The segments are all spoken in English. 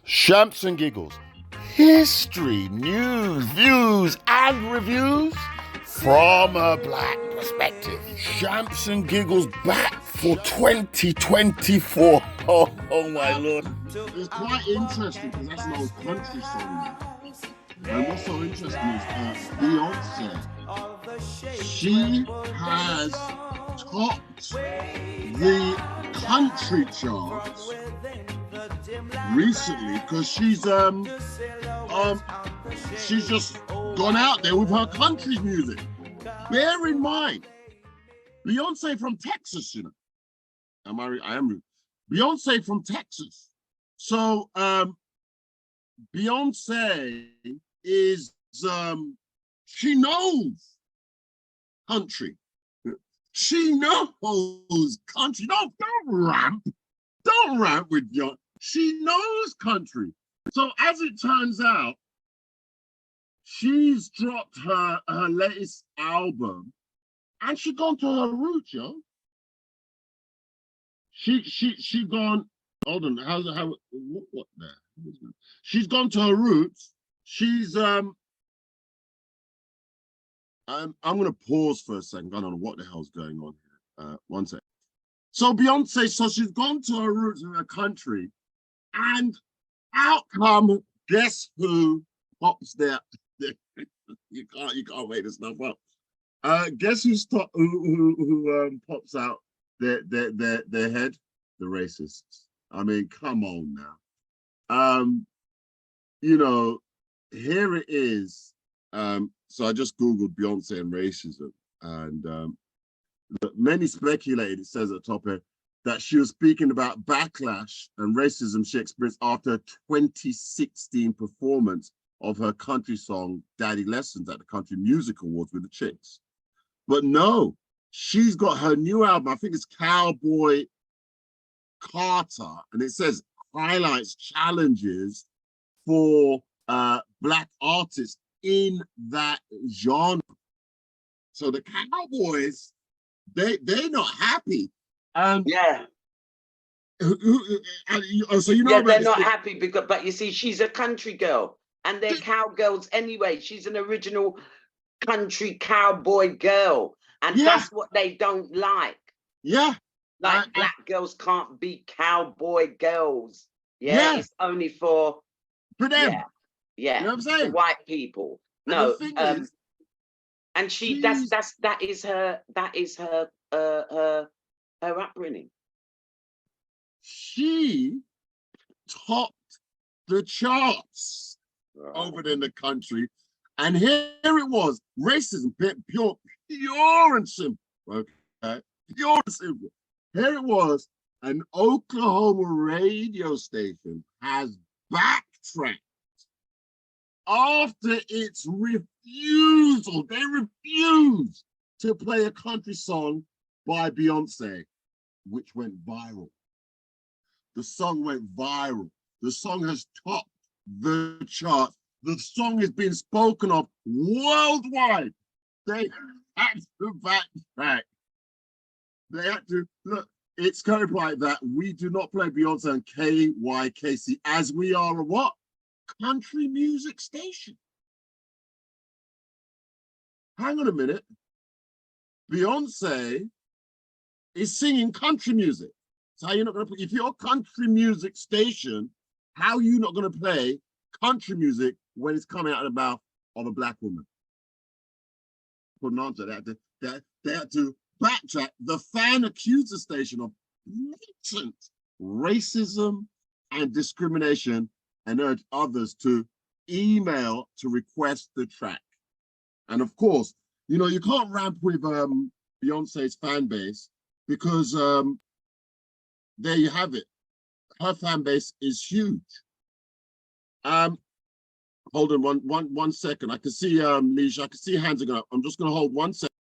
Shamps and giggles. History, news, views, and reviews from a black perspective. Shamps and giggles back for 2024. Oh my lord. It's quite interesting because that's an old country song. And what's so interesting is Beyonce. She has topped the country charts recently because she's just gone out there with her country music. Bear in mind, Beyonce from Texas, you know. I am Beyonce from Texas. So Beyonce is she knows country. She knows country. Don't ramp. Don't ramp with Beyonce. She knows country. So as it turns out, she's dropped her latest album and she gone to her roots, yo. She gone, hold on, what there? She's gone to her roots. She's I'm gonna pause for a second. I don't know what the hell's going on here. One second. So Beyonce, so she's gone to her roots in her country, and out come, guess who pops there? you can't make this stuff up. Guess who pops out their head? The racists. I mean, come on now. You know, here it is. So I just Googled Beyonce and racism, and many speculated, it says at the top here, that she was speaking about backlash and racism she experienced after a 2016 performance of her country song, Daddy Lessons, at the Country Music Awards with the Chicks. But no, she's got her new album, I think it's Cowboy Carter, and it says highlights challenges for Black artists in that genre. So the Cowboys, they're not happy. Yeah. So you know, yeah, they're not happy because, but you see, she's a country girl, and they're cowgirls anyway. She's an original country cowboy girl, and that's what they don't like. Yeah, like black girls can't be cowboy girls. It's only for them. Yeah, you know what I'm saying? White people. No, and the thing is, and that is her upbringing. She topped the charts over in the country, and here it was, racism, pure and simple. Okay, pure and simple. Here it was, an Oklahoma radio station has backtracked after its refusal. They refused to play a country song by Beyonce, which went viral. The song went viral. The song has topped the chart. The song is being spoken of worldwide. They had to backtrack. They had to, look, it's kind of like that. We do not play Beyonce on KYKC as we are a what? Country music station. Hang on a minute. Beyonce is singing country music. So how are you not going to put, if you're a country music station, how are you not going to play country music when it's coming out of the mouth of a black woman? Couldn't answer that. They had to backtrack. The fan accused the station of blatant racism and discrimination and urged others to email to request the track. And of course, you know, you can't ramp with Beyonce's fan base because there you have it. Her fan base is huge. Hold on one second. I can see Leisha, I can see hands are going up. I'm just going to hold 1 second.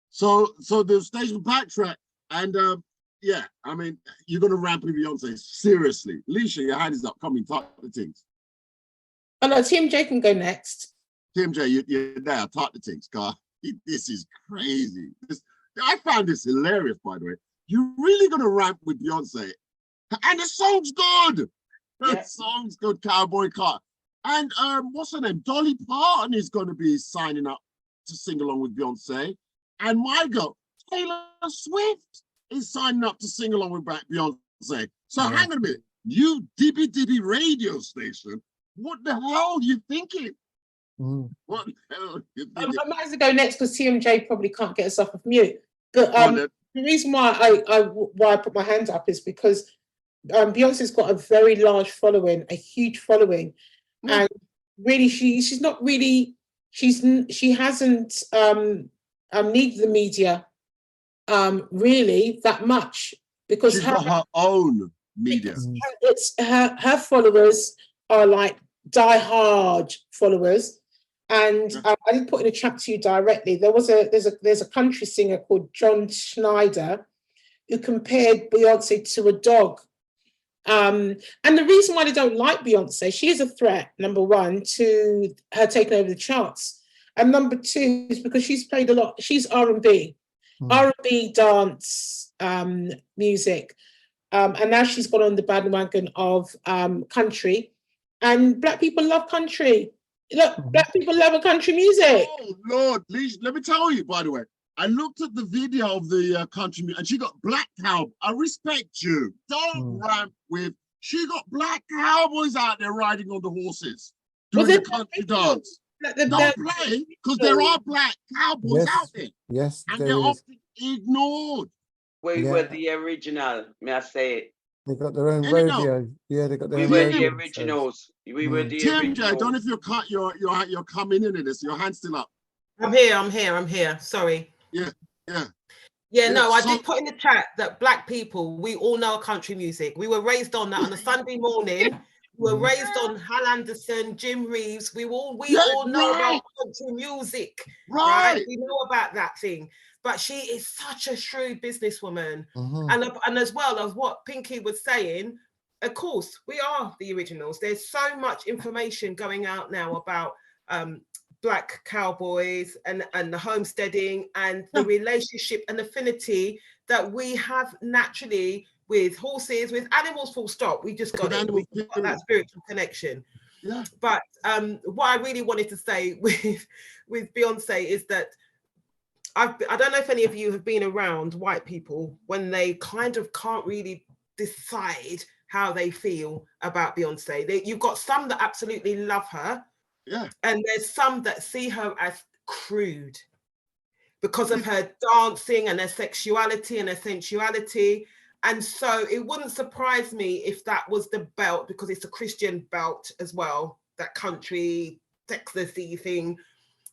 So the station backtrack, and yeah, I mean, you're going to ramp with Beyonce, seriously. Leisha, your hand is up. Come in, talk the things. Oh no, TMJ can go next. TMJ, you're there. Talk the things, God. This is crazy. I found this hilarious, by the way. You're really going to ramp with Beyonce, and the song's good. Her song's called Cowboy Car. And what's her name? Dolly Parton is going to be signing up to sing along with Beyonce. And my girl, Taylor Swift, is signing up to sing along with Beyonce. So hang on a minute. You dibby radio station, what the hell are you thinking? What the hell are you thinking? I might as well go next because TMJ probably can't get us off of mute. But the reason why I put my hand up is because Beyonce's got a very large following, a huge following, and really she hasn't needed the media really that much because she's got her own media. It's her followers are like die-hard followers. And I didn't put in a chat to you directly. There's a country singer called John Schneider who compared Beyonce to a dog. And the reason why they don't like Beyonce, she is a threat, number one, to her taking over the charts. And number two is because she's played a lot. She's R&B, dance music. And now she's gone on the bandwagon of country. And Black people love country. Look, Black people love a country music. Oh, Lord, please, let me tell you, by the way, I looked at the video of the country music and she got black cow. I respect you. Don't ramp with, she got black cowboys out there riding on the horses doing the country dance. Don't play, because there are black cowboys out there. Yes, and they're often ignored. We were the original, may I say it? They got their own radio. Yeah, they got their own radio. radio. We were the originals. We were the originals. TMJ, I don't know if you're coming in this. Your hand's still up. I'm here. Sorry. Yeah. No, I did put in the chat that Black people, we all know country music. We were raised on that on a Sunday morning. We were raised on Hal Anderson, Jim Reeves. We all know about country music. Right? We know about that thing. But she is such a shrewd businesswoman. And as well as what Pinky was saying, of course, we are the originals. There's so much information going out now about Black cowboys and the homesteading and the relationship and affinity that we have naturally with horses, with animals, full stop. We just got it. We've got that spiritual connection. Yeah. But what I really wanted to say with Beyonce is that I don't know if any of you have been around white people when they kind of can't really decide how they feel about Beyonce. You've got some that absolutely love her. Yeah. And there's some that see her as crude because of her dancing and her sexuality and her sensuality. And so it wouldn't surprise me if that was the belt, because it's a Christian belt as well, that country, Texas-y thing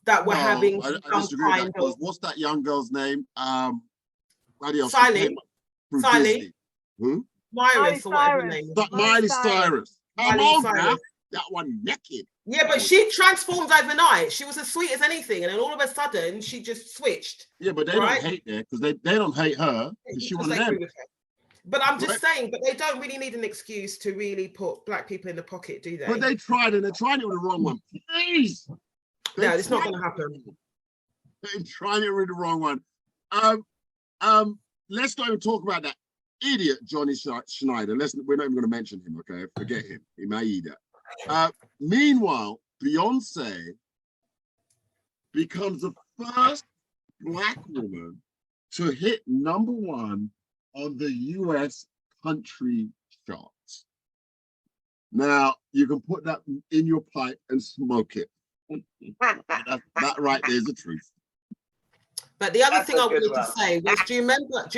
that we're having. I disagree with that. What's that young girl's name? Siley. Who? Miley Cyrus. Miley Cyrus. Come on, now. That one naked. Yeah, but she transformed overnight. She was as sweet as anything, and then all of a sudden she just switched. Yeah, but they don't hate her because they don't hate her because she was them. But I'm just saying, but they don't really need an excuse to really put Black people in the pocket, do they? But they tried, and they're trying it with the wrong one. Please. No, it's not going to happen. They're trying it with the wrong one. Let's not even talk about that idiot Johnny Schneider. We're not even going to mention him. Okay, forget him. He may eat that. Meanwhile, Beyonce becomes the first Black woman to hit #1 on the US country charts. Now, you can put that in your pipe and smoke it. That right there is the truth. But the other thing I wanted to say was, do you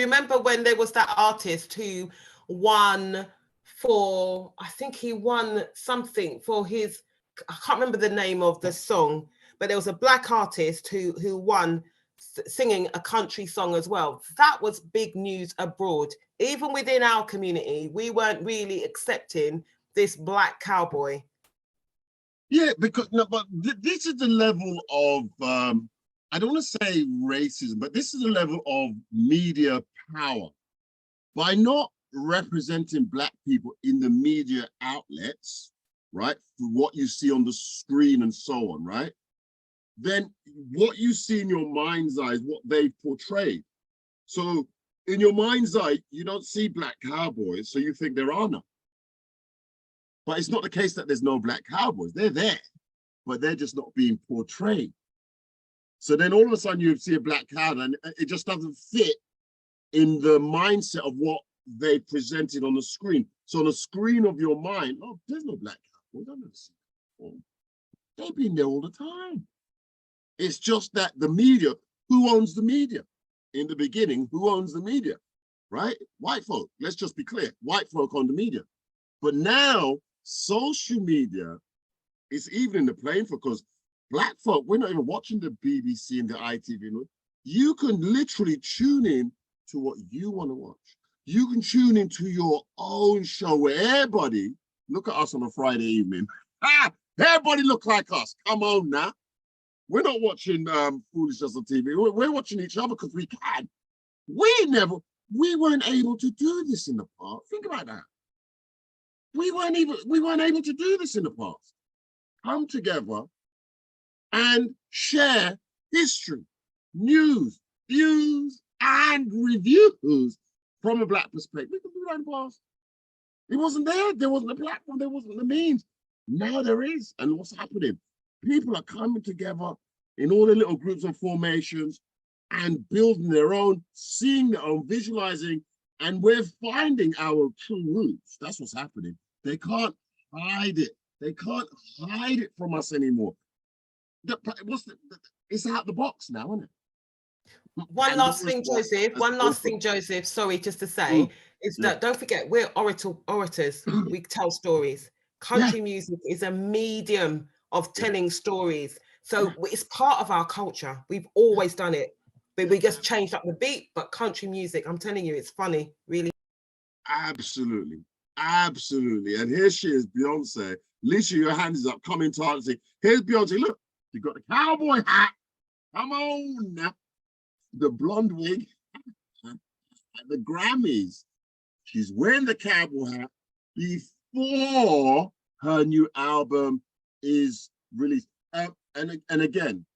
remember when there was that artist who won for, I think he won something for his, I can't remember the name of the song, but there was a Black artist who won singing a country song as well. That was big news abroad. Even within our community, we weren't really accepting this Black cowboy. Yeah, because this is the level of I don't want to say racism, but this is the level of media power. By not representing Black people in the media outlets, right, for what you see on the screen and so on, right, then what you see in your mind's eye is what they portray. So in your mind's eye, you don't see Black cowboys, so you think there are none. But it's not the case that there's no black cowboys. They're there, but they're just not being portrayed. So then all of a sudden you see a black cowboy and it just doesn't fit in the mindset of what they presented on the screen. So on the screen of your mind, oh, there's no black cowboys. I've never seen that before. They've been there all the time. It's just that the media, who owns the media? In the beginning, who owns the media, right? White folk. Let's just be clear. White folk own the media. But now, social media is even in the playing field because black folk, we're not even watching the BBC and the ITV. You can literally tune in to what you want to watch. You can tune into your own show where everybody, look at us on a Friday evening. Everybody look like us. Come on now. We're not watching foolishness on TV. We're watching each other because we can. We weren't able to do this in the past. Think about that. We weren't able to do this in the past. Come together and share history, news, views, and reviews from a black perspective. We can do that in the past. It wasn't there. There wasn't a platform. There wasn't the means. Now there is. And what's happening? People are coming together in all the little groups and formations and building their own, seeing their own, visualizing, and we're finding our true roots. That's what's happening. They can't hide it. They can't hide it from us anymore. It's out the box now, isn't it? One last thing, Joseph, sorry, just to say, is that don't forget, we're orators. We tell stories. Country music is a medium of telling stories. So it's part of our culture. We've always done it. But we just changed up the beat. But country music, I'm telling you, it's funny, really. Absolutely. Absolutely. And here she is, Beyonce. Lisa, your hand is up, coming to us. Here's Beyonce. Look, you got the cowboy hat. Come on now. The blonde wig at the Grammys. She's wearing the cowboy hat before her new album is released. And again,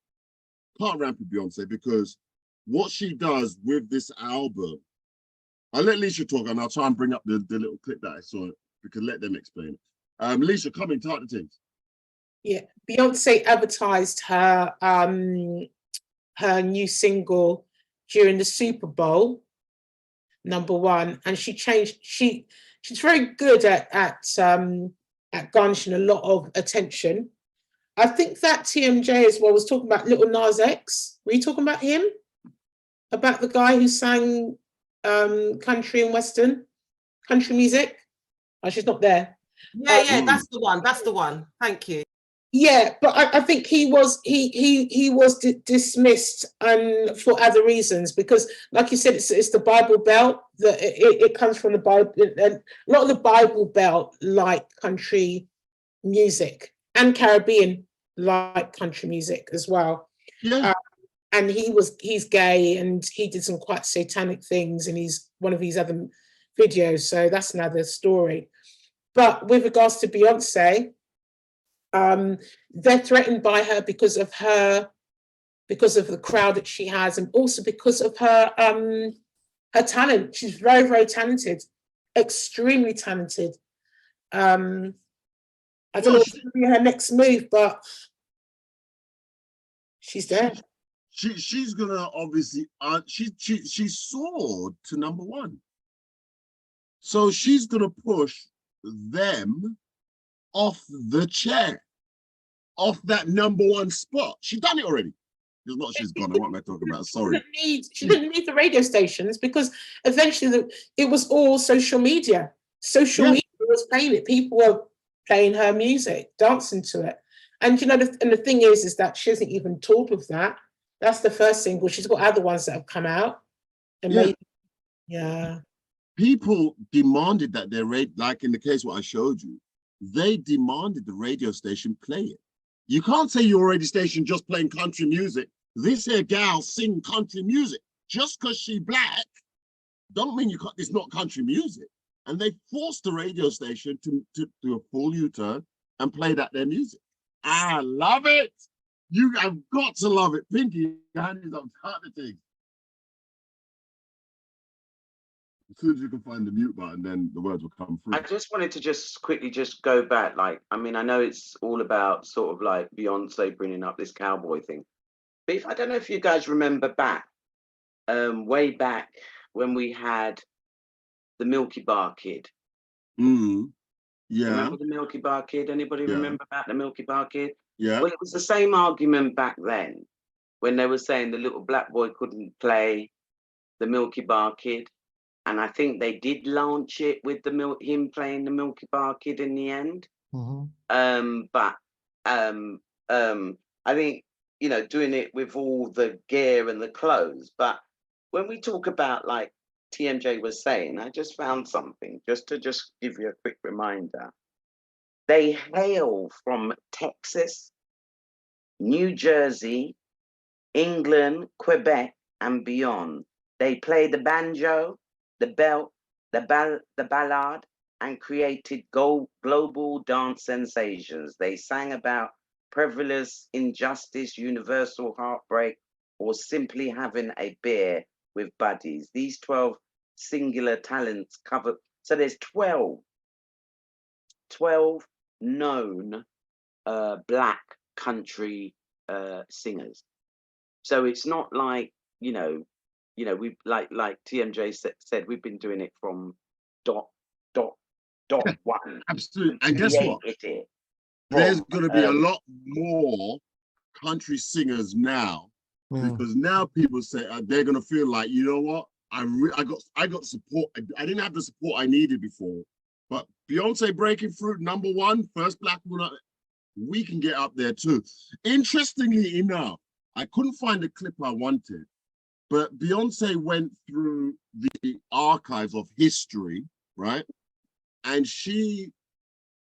can't ramp with Beyonce because what she does with this album, I'll let Lisa talk and I'll try and bring up the little clip that I saw because let them explain it. Lisa, come in, talk to things. Yeah, Beyonce advertised her her new single during the Super Bowl, #1, and she changed. She's very good at garnishing a lot of attention. I think that TMJ as well was talking about Little Nas X. Were you talking about him? About the guy who sang country and western country music? Oh, she's not there. Yeah, that's the one. That's the one. Thank you. Yeah, but I think he was dismissed for other reasons because, like you said, it's the Bible Belt. That it comes from the Bible. And a lot of the Bible Belt like country music, and Caribbean like country music as well. Yeah. And he's gay and he did some quite satanic things in one of his other videos. So that's another story. But with regards to Beyonce, they're threatened by her because of the crowd that she has, and also because of her talent. She's very, very talented, extremely talented. I don't know what's going to be her next move, but she's there. She's gonna obviously she soared to #1, so she's gonna push them off the chair, off that #1 spot. She's done it already. It's not she's gone. What am I talking about? Sorry. She didn't need the radio stations because eventually it was all social media. Social media was playing it. People were playing her music, dancing to it. And you know, the thing is that she hasn't even toured with that. That's the first single. She's got other ones that have come out. People demanded that like in the case what I showed you, they demanded the radio station play it. You can't say your radio station just playing country music. This here gal sing country music. Just because she black, don't mean you can't, it's not country music. And they forced the radio station to do a full U-turn and play their music. I love it. You have got to love it. Pinky, your hand is up, start the thing. As soon as you can find the mute button, then the words will come through. I just wanted to just quickly just go back. Like, I mean, I know it's all about sort of like Beyonce bringing up this cowboy thing. But I don't know if you guys remember back, way back when we had the Milky Bar Kid. Yeah. Remember the Milky Bar Kid? Anybody remember about the Milky Bar Kid? Yeah. Well, it was the same argument back then when they were saying the little black boy couldn't play the Milky Bar Kid. And I think they did launch it with him playing the Milky Bar Kid in the end. But I think, you know, doing it with all the gear and the clothes. But when we talk about, like TMJ was saying, I just found something just to give you a quick reminder. They hail from Texas, New Jersey, England, Quebec, and beyond. They play the banjo, the belt, the ballad, and created global dance sensations. They sang about prevalence, injustice, universal heartbreak, or simply having a beer with buddies. These 12 singular talents cover, so there's 12 known black country singers. So it's not like, you know, we like TMJ said, we've been doing it from dot one. Absolutely. And guess what? There's going to be a lot more country singers now, because now people say they're going to feel like, you know what? I got support. I didn't have the support I needed before, but Beyonce breaking through #1, first black woman, we can get up there too. Interestingly enough, I couldn't find the clip I wanted, but Beyonce went through the archives of history, right? And she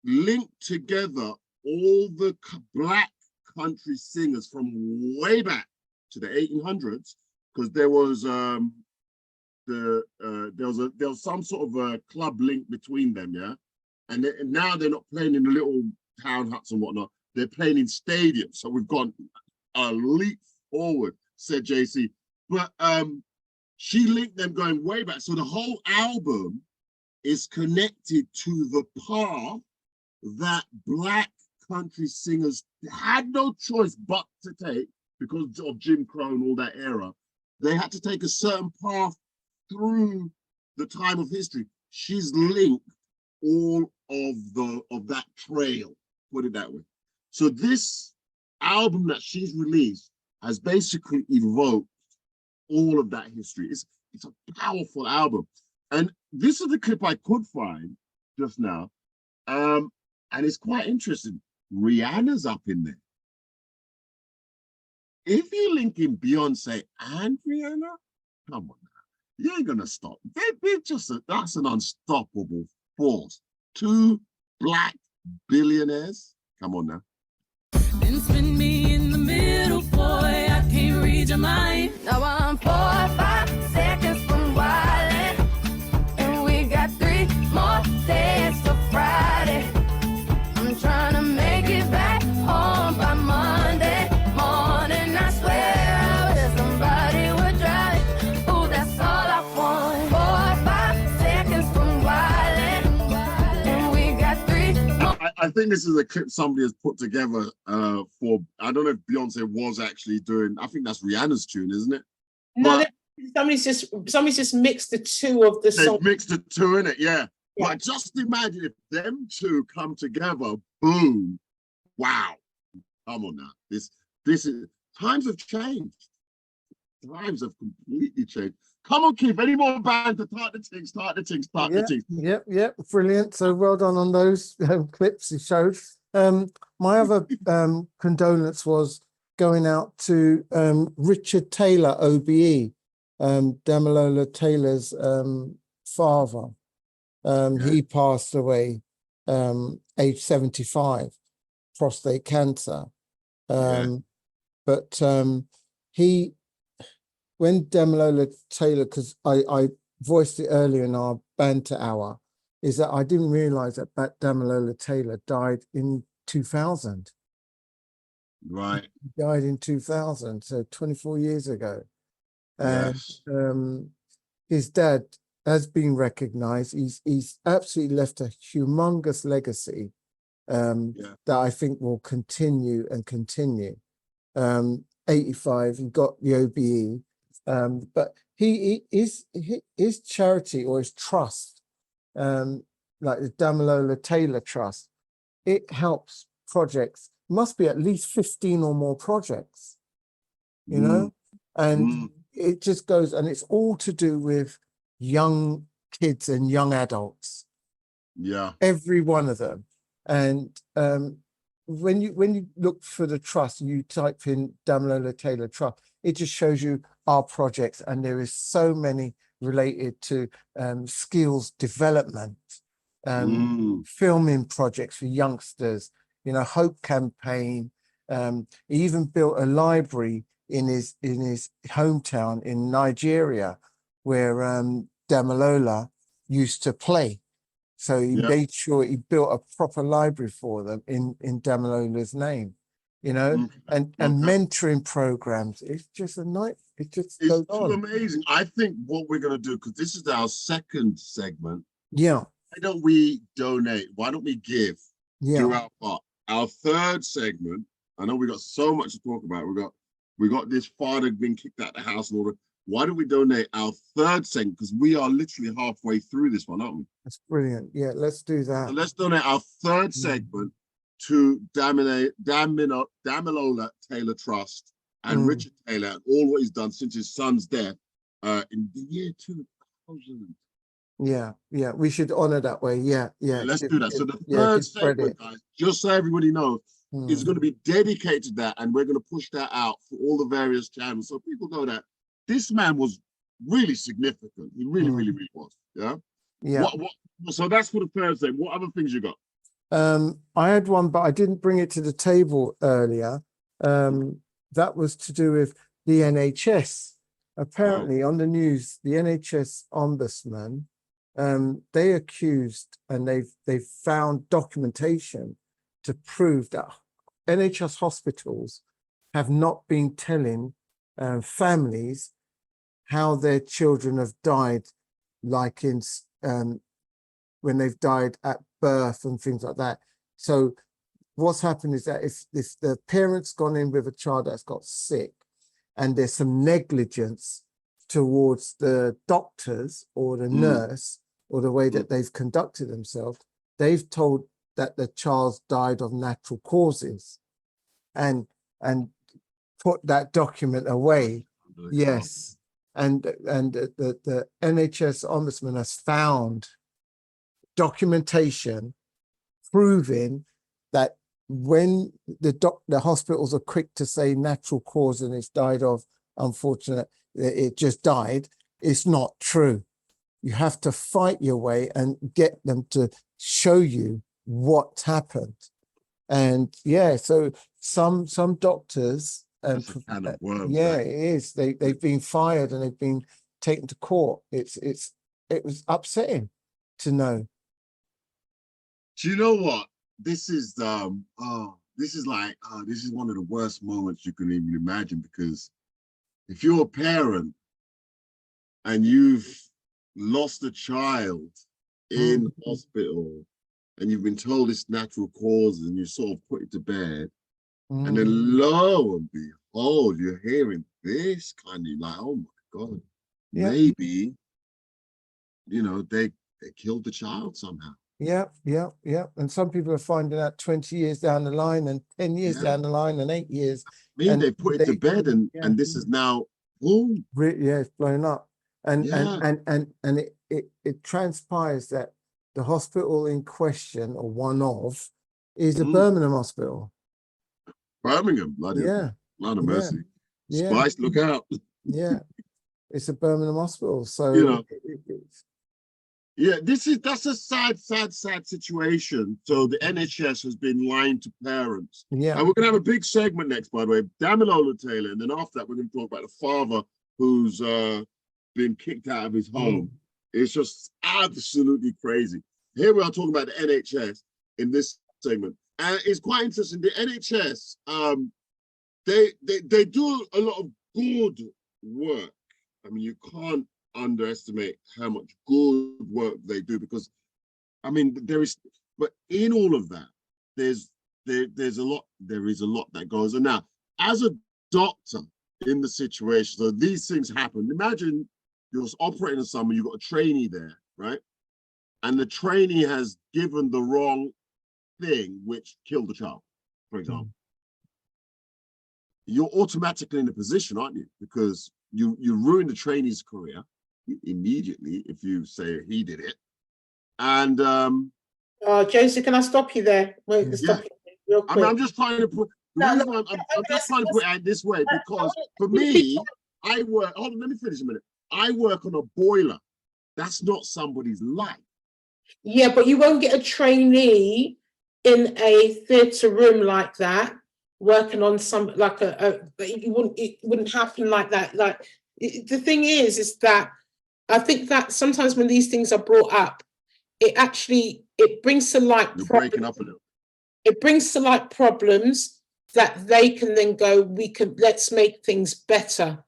linked together all the black country singers from way back to the 1800s, because there was there was some sort of a club link between them, yeah. And now they're not playing in the little town huts and whatnot. They're playing in stadiums. So we've gone a leap forward, said JC. But she linked them going way back. So the whole album is connected to the path that black country singers had no choice but to take because of Jim Crow and all that era. They had to take a certain path through the time of history. She's linked all of that trail, put it that way. So this album that she's released has basically evoked all of that history. It's a powerful album. And this is the clip I could find just now. And it's quite interesting. Rihanna's up in there. If you're linking Beyonce and Rihanna, come on now. You ain't gonna stop. They're just that's an unstoppable force. 2 black billionaires. Come on now. Then spin me in the middle, boy. I can't read your mind. Now I'm 4 or 5 seconds from wildin', and we got 3 more days till Friday. I'm trying to make it back home by Monday morning. I swear I wish somebody would drive. Ooh, that's all I want. 4 or 5 seconds from wildin', and we got 3 more. I think this is a clip somebody has put together for, I don't know if Beyonce was actually doing, I think that's Rihanna's tune, isn't it? No, somebody's just mixed the two of the songs. They've mixed the two in it, yeah. But just imagine if them two come together, boom, wow. Come on now. This is, times have changed. Times have completely changed. Come on, Keith, any more bands to start the things. Yep, brilliant. So well done on those clips you showed. My other condolence was going out to Richard Taylor, OBE, Damilola Taylor's father. He passed away age 75, prostate cancer. But he, when Damilola Taylor, because I voiced it earlier in our banter hour, is that I didn't realize that Damilola Taylor died in 2000. Right. He died in 2000, so 24 years ago. And his dad, has been recognised. He's absolutely left a humongous legacy that I think will continue and continue. 85, he got the OBE, but his charity or his trust, like the Damilola Taylor Trust, it helps projects. Must be at least 15 or more projects, you know, and it just goes, and it's all to do with young kids and young adults. Yeah, Every one of them. And when you look for the trust, you type in Damilola Taylor Trust, it just shows you our projects, and there is so many related to skills development, filming projects for youngsters, you know, Hope Campaign. He even built a library in his hometown in Nigeria, where Damilola used to play. So he made sure he built a proper library for them in Damilola's name, you know, and mentoring programs. It's just a night. It just goes on. It's too amazing. I think what we're going to do, because this is our second segment. Yeah. Why don't we donate? Why don't we give? Yeah. Do our part. Our third segment. I know we got so much to talk about. We got this father being kicked out of the house and all that. Why don't we donate our third segment? Because we are literally halfway through this one, aren't we? That's brilliant. Yeah, let's do that. So let's donate our third segment to Damilola Taylor Trust and Richard Taylor and all what he's done since his son's death in the year 2000. Yeah, we should honor that way. Yeah. Let's do that. So the third segment, guys, just so everybody knows, is going to be dedicated to that, and we're going to push that out for all the various channels so people know that this man was really significant. He really, really, really was. Yeah. Yeah. So that's for the third segment. What other things you got? I had one, but I didn't bring it to the table earlier. That was to do with the NHS. Apparently, on the news, the NHS ombudsman, they accused, and they've found documentation to prove that NHS hospitals have not been telling families how their children have died, like in when they've died at birth and things like that. So what's happened is that if the parent's gone in with a child that's got sick, and there's some negligence towards the doctors or the nurse or the way that they've conducted themselves, they've told that the child died of natural causes, and put that document away. Yes. And the NHS ombudsman has found documentation proving that when the hospitals are quick to say natural cause and it's died of unfortunate, it just died, it's not true. You have to fight your way and get them to show you what happened. And yeah, so some doctors, and it is, they've been fired and they've been taken to court. It was upsetting to know. Do you know what? This is one of the worst moments you can even imagine, because if you're a parent and you've lost a child in hospital and you've been told it's natural causes and you sort of put it to bed, and then lo and behold, you're hearing this kind of like, oh my God, maybe, you know, they killed the child somehow. Yeah. And some people are finding out 20 years down the line and 10 years down the line and 8 years. They put it to bed and this is now, boom. It's blown up. And it transpires that the hospital in question, or one of, is a Birmingham hospital. Birmingham, bloody lot of mercy. Spice, look out. Yeah, it's a Birmingham hospital. So you know, that's a sad situation. So the NHS has been lying to parents. Yeah, and we're gonna have a big segment next, by the way, Damilola Taylor, and then after that we're gonna talk about the father who's been kicked out of his home. It's just absolutely crazy. Here we are talking about the NHS in this segment. And it's quite interesting. The NHS, they do a lot of good work. I mean, you can't underestimate how much good work they do, because I mean but in all of that, there is a lot that goes on. Now, as a doctor in the situation, so these things happen. Imagine you're operating on someone, you've got a trainee there, right? And the trainee has given the wrong thing, which killed the child, for example. You're automatically in a position, aren't you? Because you ruin the trainee's career immediately if you say he did it. And Josie, can I stop you there? Wait, stop you real quick. I mean, I'm just trying to put I'm just trying to put it out this way, because for me, I work. Hold on, let me finish a minute. I work on a boiler. That's not somebody's life. Yeah, but you won't get a trainee in a theatre room like that working on some like it wouldn't happen like that. Like the thing is that I think that sometimes when these things are brought up, it brings to light You're breaking up a little. It brings to light problems that they can then go, let's make things better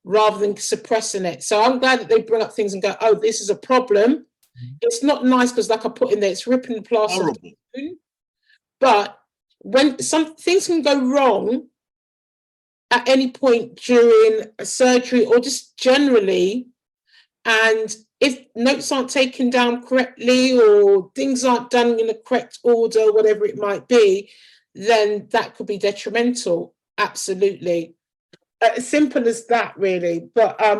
rather than suppressing it. So I'm glad that they bring up things and go, oh, this is a problem. It's not nice because, like I put in there, it's ripping the plaster. Horrible. But when some things can go wrong at any point during a surgery or just generally, and if notes aren't taken down correctly or things aren't done in the correct order, whatever it might be, then that could be detrimental. Absolutely. Simple as that, really. But I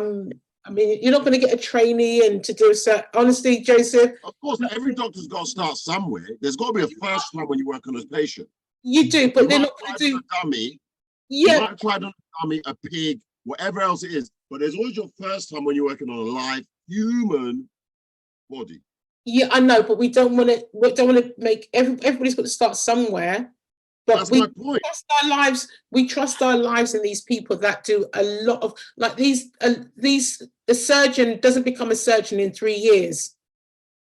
mean, you're not going to get a trainee and to do so. Honestly, Joseph. Of course, every doctor's got to start somewhere. There's got to be a first time when you work on a patient. You do, but they're not going to do a dummy. Yeah. You might try on a dummy, a pig, whatever else it is. But there's always your first time when you're working on a live human body. Yeah, I know, but we don't want to make everybody's got to start somewhere. But that's my point. We trust our lives in these people that do a lot of like these. A surgeon doesn't become a surgeon in 3 years,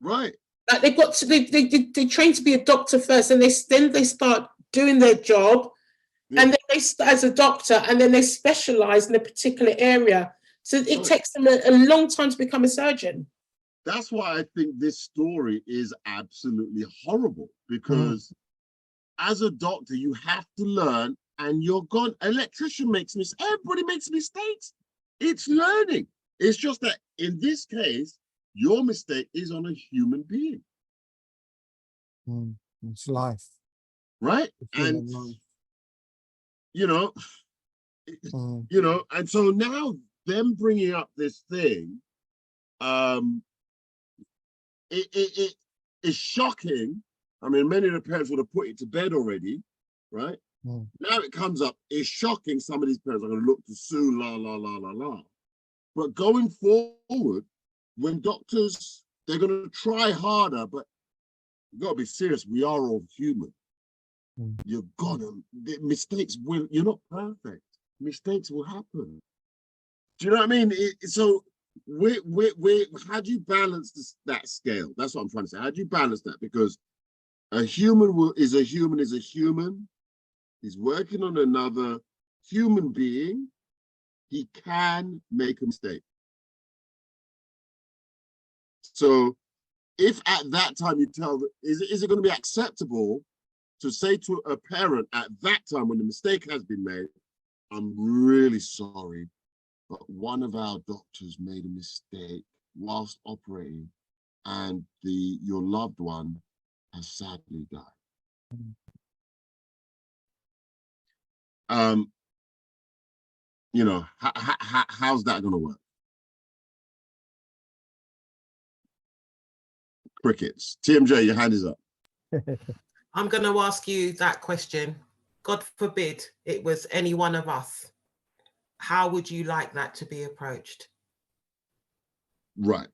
right? Like they've got to they train to be a doctor first, and then they start doing their job, and then they start as a doctor, and then they specialize in a particular area. So it takes them a long time to become a surgeon. That's why I think this story is absolutely horrible, because as a doctor, you have to learn, and you're gone. Electrician makes mistakes. Everybody makes mistakes. It's learning. It's just that in this case, your mistake is on a human being. It's life. Right? And, you know, and so now them bringing up this thing, it is shocking. I mean, many of the parents would have put it to bed already, right? Now it comes up, it's shocking. Some of these parents are going to look to sue, la, la, la, la, la. But going forward, when doctors, they're going to try harder, but you've got to be serious. We are all human. You're gonna, mistakes will, you're not perfect. Mistakes will happen. Do you know what I mean? So how do you balance that scale? That's what I'm trying to say. How do you balance that? Because a human is a human. He's working on another human being. He can make a mistake. So if at that time you tell, is it going to be acceptable to say to a parent at that time when the mistake has been made, I'm really sorry, but one of our doctors made a mistake whilst operating, and your loved one has sadly died. You know, how's that going to work? Crickets. TMJ, your hand is up. I'm going to ask you that question. God forbid it was any one of us. How would you like that to be approached? Right.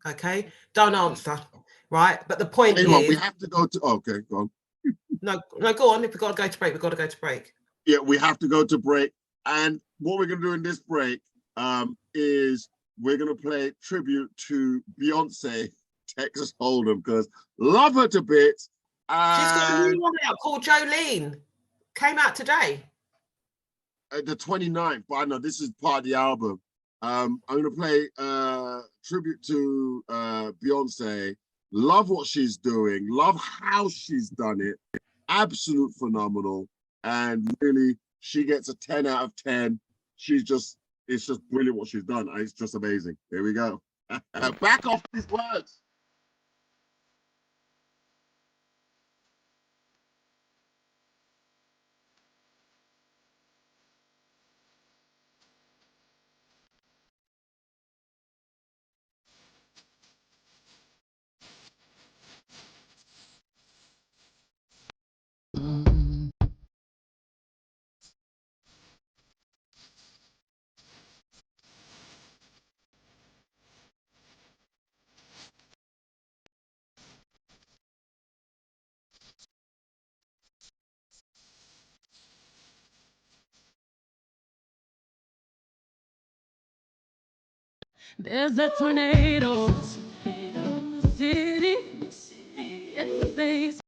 Okay. Don't answer. Right. But the point is, we have to go to. Okay, go on. No, go on. If we've got to go to break, we've got to go to break. Yeah, we have to go to break. And what we're going to do in this break is we're going to play tribute to Beyonce, Texas Hold'em, because love her to bits. She's got a new one out called Jolene. Came out today. The 29th, but I know this is part of the album. I'm gonna play tribute to Beyonce. Love what she's doing, love how she's done it. Absolute phenomenal. And really, she gets a 10 out of 10. It's just brilliant what she's done. It's just amazing. Here we go. Back off these words. There's a tornado. City. It's the